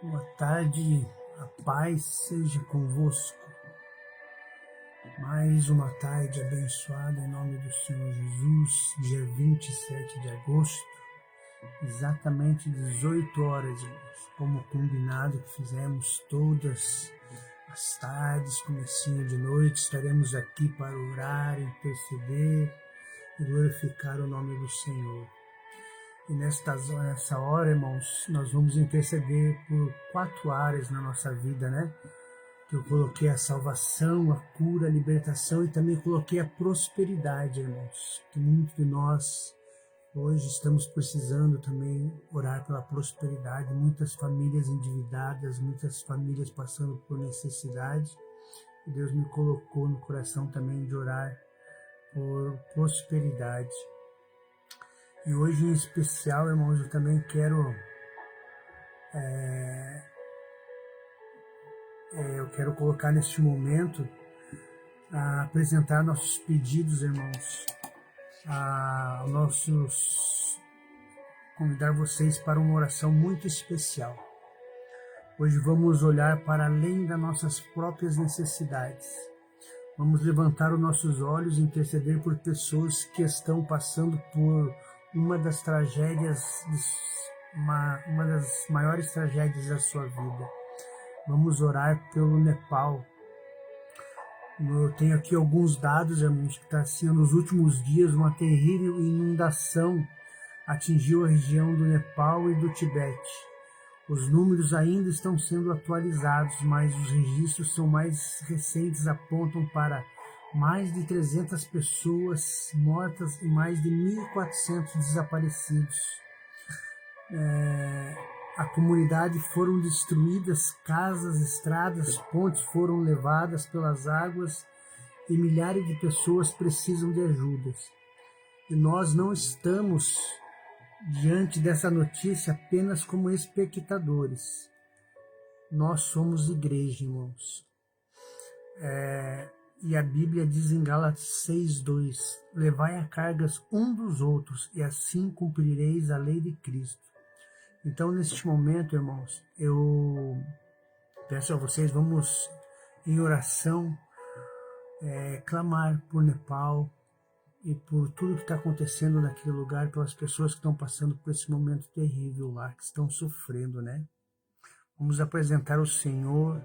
Boa tarde, a paz seja convosco. Mais uma tarde abençoada em nome do Senhor Jesus, dia 27 de agosto, exatamente 18 horas, irmãos, como combinado que fizemos todas as tardes, comecinho de noite, estaremos aqui para orar, interceder e glorificar o nome do Senhor. E nessa hora, irmãos, nós vamos interceder por 4 áreas na nossa vida, né? Que eu coloquei a salvação, a cura, a libertação e também coloquei a prosperidade, irmãos. Que muitos de nós hoje estamos precisando também orar pela prosperidade. Muitas famílias endividadas, muitas famílias passando por necessidade. E Deus me colocou no coração também de orar por prosperidade. E hoje em especial, irmãos, eu também quero colocar neste momento, apresentar nossos pedidos, irmãos, convidar vocês para uma oração muito especial. Hoje vamos olhar para além das nossas próprias necessidades. Vamos levantar os nossos olhos e interceder por pessoas que estão passando por uma das maiores tragédias da sua vida. Vamos orar pelo Nepal. Eu tenho aqui alguns dados, irmãos, que está sendo nos últimos dias uma terrível inundação atingiu a região do Nepal e do Tibete. Os números ainda estão sendo atualizados, mas os registros são mais recentes, apontam para mais de 300 pessoas mortas e mais de 1.400 desaparecidos. A comunidade foram destruídas, casas, estradas, pontes foram levadas pelas águas e milhares de pessoas precisam de ajudas. E nós não estamos diante dessa notícia apenas como espectadores. Nós somos igreja, irmãos. E a Bíblia diz em Gálatas 6:2: levai a cargas um dos outros, e assim cumprireis a lei de Cristo. Então, neste momento, irmãos, eu peço a vocês, vamos em oração, clamar por Nepal e por tudo que está acontecendo naquele lugar, pelas pessoas que estão passando por esse momento terrível lá, que estão sofrendo, né? Vamos apresentar o Senhor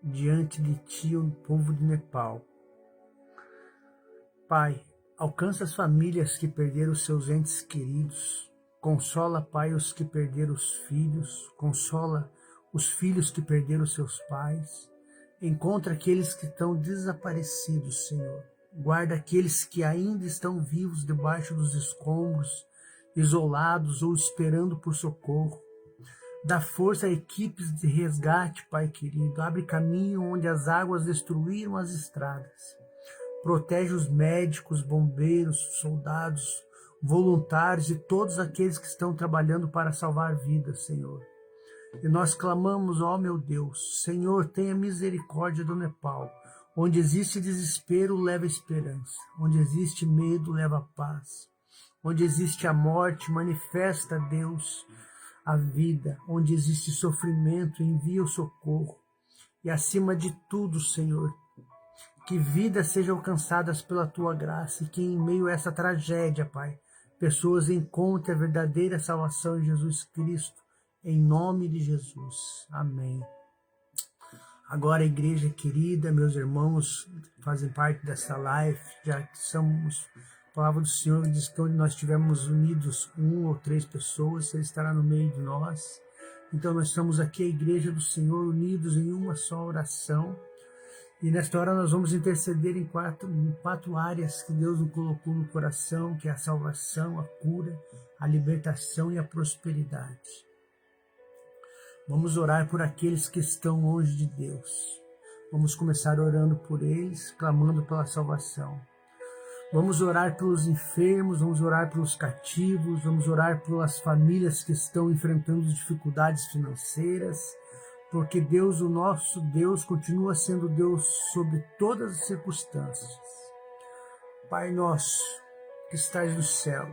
diante de Ti, o povo de Nepal. Pai, alcança as famílias que perderam seus entes queridos. Consola, Pai, os que perderam os filhos. Consola os filhos que perderam seus pais. Encontra aqueles que estão desaparecidos, Senhor. Guarda aqueles que ainda estão vivos debaixo dos escombros, isolados ou esperando por socorro. Dá força a equipes de resgate, Pai querido. Abre caminho onde as águas destruíram as estradas. Protege os médicos, bombeiros, soldados, voluntários e todos aqueles que estão trabalhando para salvar vidas, Senhor. E nós clamamos, ó meu Deus, Senhor, tenha misericórdia do Nepal. Onde existe desespero, leva esperança. Onde existe medo, leva paz. Onde existe a morte, manifesta, Deus, a vida. Onde existe sofrimento, envia o socorro. E acima de tudo, Senhor, que vidas sejam alcançadas pela Tua graça e que em meio a essa tragédia, Pai, pessoas encontrem a verdadeira salvação em Jesus Cristo, em nome de Jesus. Amém. Agora, igreja querida, meus irmãos fazem parte dessa live, já que somos, a palavra do Senhor diz que onde nós estivermos unidos, 1 ou 3 pessoas, Ele estará no meio de nós. Então nós estamos aqui, a igreja do Senhor, unidos em uma só oração. E nesta hora nós vamos interceder em quatro áreas que Deus nos colocou no coração, que é a salvação, a cura, a libertação e a prosperidade. Vamos orar por aqueles que estão longe de Deus. Vamos começar orando por eles, clamando pela salvação. Vamos orar pelos enfermos, vamos orar pelos cativos, vamos orar pelas famílias que estão enfrentando dificuldades financeiras, porque Deus, o nosso Deus, continua sendo Deus sobre todas as circunstâncias. Pai nosso, que estás no céu,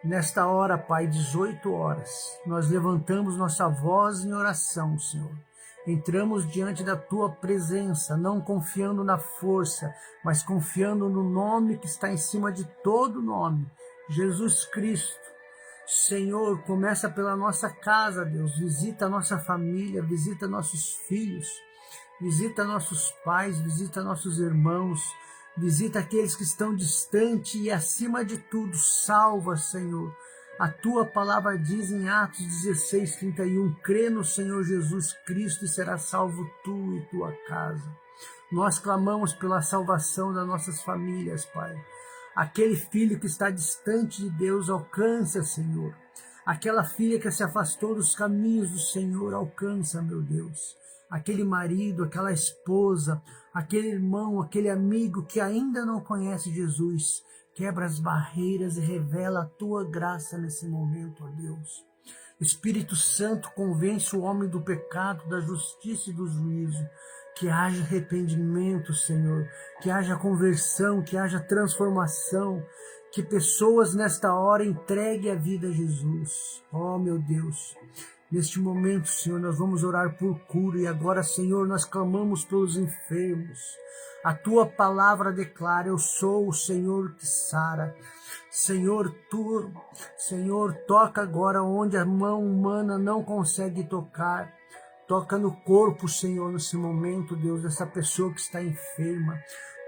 Nesta hora, Pai, 18 horas, nós levantamos nossa voz em oração, Senhor. Entramos diante da Tua presença, não confiando na força, mas confiando no nome que está em cima de todo nome, Jesus Cristo. Senhor, começa pela nossa casa, Deus. Visita a nossa família, visita nossos filhos, visita nossos pais, visita nossos irmãos, visita aqueles que estão distantes e, acima de tudo, salva, Senhor. A Tua palavra diz em Atos 16:31, crê no Senhor Jesus Cristo e será salvo tu e tua casa. Nós clamamos pela salvação das nossas famílias, Pai. Aquele filho que está distante de Deus, alcança, Senhor. Aquela filha que se afastou dos caminhos do Senhor, alcança, meu Deus. Aquele marido, aquela esposa, aquele irmão, aquele amigo que ainda não conhece Jesus, quebra as barreiras e revela a Tua graça nesse momento, ó Deus. Espírito Santo, convence o homem do pecado, da justiça e do juízo. Que haja arrependimento, Senhor, que haja conversão, que haja transformação, que pessoas nesta hora entreguem a vida a Jesus. Oh, meu Deus, neste momento, Senhor, nós vamos orar por cura e agora, Senhor, nós clamamos pelos enfermos. A Tua palavra declara, eu sou o Senhor que sara. Senhor, toca agora onde a mão humana não consegue tocar. Toca no corpo, Senhor, nesse momento, Deus, dessa pessoa que está enferma.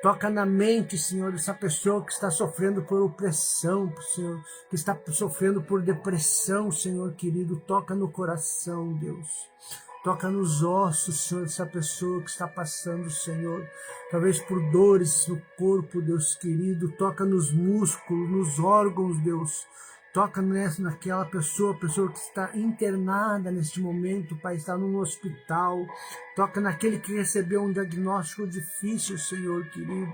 Toca na mente, Senhor, dessa pessoa que está sofrendo por opressão, Senhor, que está sofrendo por depressão, Senhor querido. Toca no coração, Deus. Toca nos ossos, Senhor, dessa pessoa que está passando, Senhor, talvez por dores no corpo, Deus querido. Toca nos músculos, nos órgãos, Deus. Toca naquela pessoa que está internada neste momento, Pai, está num hospital. Toca naquele que recebeu um diagnóstico difícil, Senhor querido.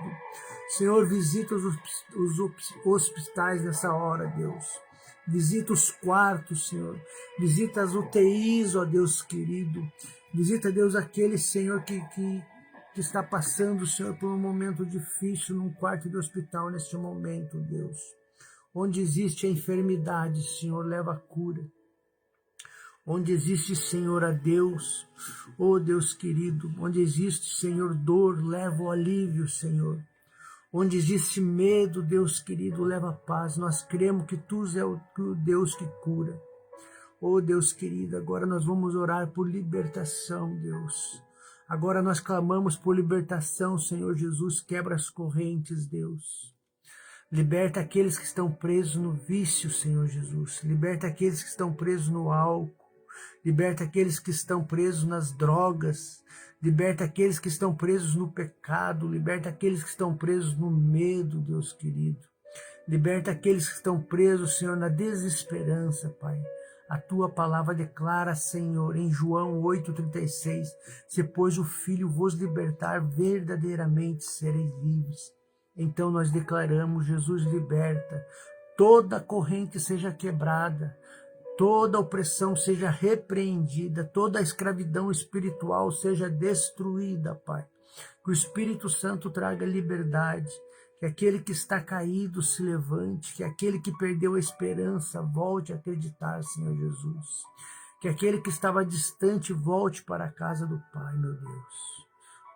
Senhor, visita os hospitais nessa hora, Deus. Visita os quartos, Senhor. Visita as UTIs, ó Deus querido. Visita, Deus, aquele, Senhor, que está passando, Senhor, por um momento difícil num quarto de hospital neste momento, Deus. Onde existe a enfermidade, Senhor, leva a cura. Onde existe, Senhor, a Deus, oh Deus querido, onde existe, Senhor, dor, leva o alívio, Senhor. Onde existe medo, Deus querido, leva a paz. Nós cremos que Tu és o Deus que cura. Oh Deus querido, agora nós vamos orar por libertação, Deus. Agora nós clamamos por libertação, Senhor Jesus, quebra as correntes, Deus. Liberta aqueles que estão presos no vício, Senhor Jesus. Liberta aqueles que estão presos no álcool. Liberta aqueles que estão presos nas drogas. Liberta aqueles que estão presos no pecado. Liberta aqueles que estão presos no medo, Deus querido. Liberta aqueles que estão presos, Senhor, na desesperança, Pai. A Tua palavra declara, Senhor, em João 8,36, se pois o Filho vos libertar, verdadeiramente sereis livres. Então nós declaramos, Jesus liberta, toda corrente seja quebrada, toda opressão seja repreendida, toda escravidão espiritual seja destruída, Pai. Que o Espírito Santo traga liberdade, que aquele que está caído se levante, que aquele que perdeu a esperança volte a acreditar, Senhor Jesus. Que aquele que estava distante volte para a casa do Pai, meu Deus.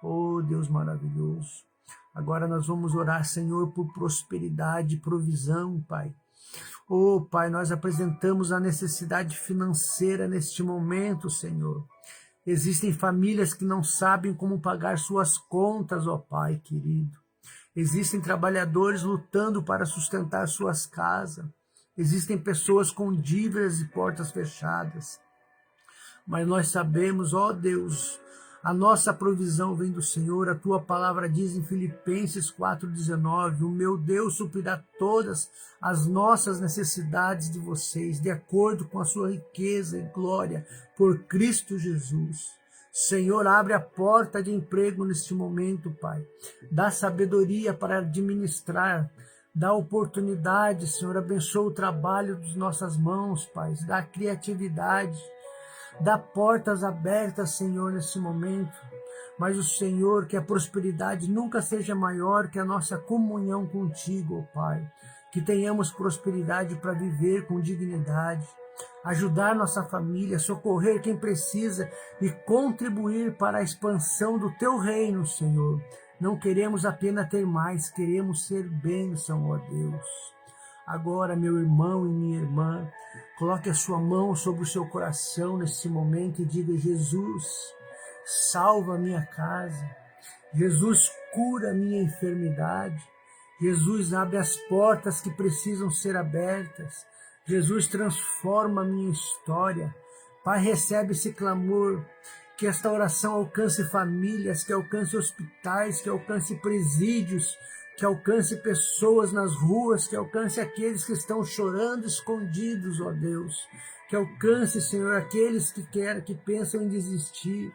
Oh, Deus maravilhoso. Agora nós vamos orar, Senhor, por prosperidade e provisão, Pai. Oh, Pai, nós apresentamos a necessidade financeira neste momento, Senhor. Existem famílias que não sabem como pagar suas contas, ó Pai querido. Existem trabalhadores lutando para sustentar suas casas. Existem pessoas com dívidas e portas fechadas. Mas nós sabemos, ó Deus, a nossa provisão vem do Senhor. A Tua palavra diz em Filipenses 4,19, o meu Deus suprirá todas as nossas necessidades de vocês, de acordo com a sua riqueza e glória, por Cristo Jesus. Senhor, abre a porta de emprego neste momento, Pai. Dá sabedoria para administrar. Dá oportunidade, Senhor. Abençoa o trabalho das nossas mãos, Pai. Dá criatividade. Dá portas abertas, Senhor, nesse momento. Mas o Senhor, que a prosperidade nunca seja maior que a nossa comunhão contigo, ó Pai. que tenhamos prosperidade para viver com dignidade, ajudar nossa família, socorrer quem precisa e contribuir para a expansão do Teu reino, Senhor. Não queremos apenas ter mais, queremos ser bênção, ó Deus. Agora, meu irmão e minha irmã, coloque a sua mão sobre o seu coração nesse momento e diga: Jesus, salva a minha casa. Jesus, cura a minha enfermidade. Jesus, abre as portas que precisam ser abertas. Jesus, transforma a minha história. Pai, recebe esse clamor, que esta oração alcance famílias, que alcance hospitais, que alcance presídios, que alcance pessoas nas ruas, que alcance aqueles que estão chorando escondidos, ó Deus. Que alcance, Senhor, aqueles que pensam em desistir.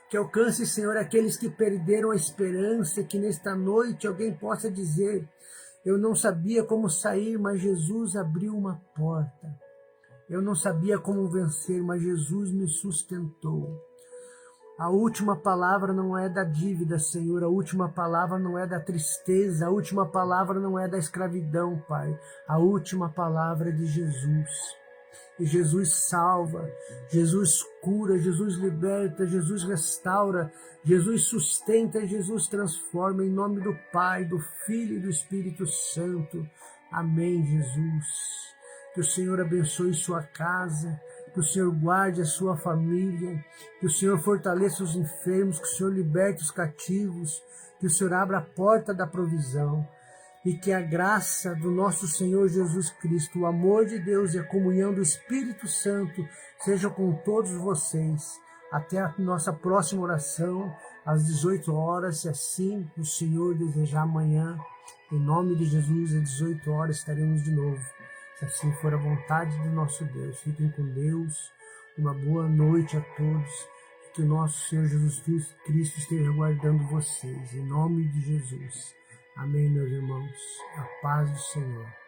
Que alcance, Senhor, aqueles que perderam a esperança, que nesta noite alguém possa dizer: eu não sabia como sair, mas Jesus abriu uma porta. Eu não sabia como vencer, mas Jesus me sustentou. A última palavra não é da dívida, Senhor. A última palavra não é da tristeza. A última palavra não é da escravidão, Pai. A última palavra é de Jesus. E Jesus salva, Jesus cura, Jesus liberta, Jesus restaura, Jesus sustenta, Jesus transforma. Em nome do Pai, do Filho e do Espírito Santo. Amém, Jesus. Que o Senhor abençoe sua casa, que o Senhor guarde a sua família, que o Senhor fortaleça os enfermos, que o Senhor liberte os cativos, que o Senhor abra a porta da provisão. E que a graça do nosso Senhor Jesus Cristo, o amor de Deus e a comunhão do Espírito Santo sejam com todos vocês. Até a nossa próxima oração, às 18 horas, se assim o Senhor desejar amanhã. Em nome de Jesus, às 18 horas estaremos de novo. Se assim for a vontade do nosso Deus. Fiquem com Deus. Uma boa noite a todos. Que o nosso Senhor Jesus Cristo esteja guardando vocês. Em nome de Jesus. Amém, meus irmãos. A paz do Senhor.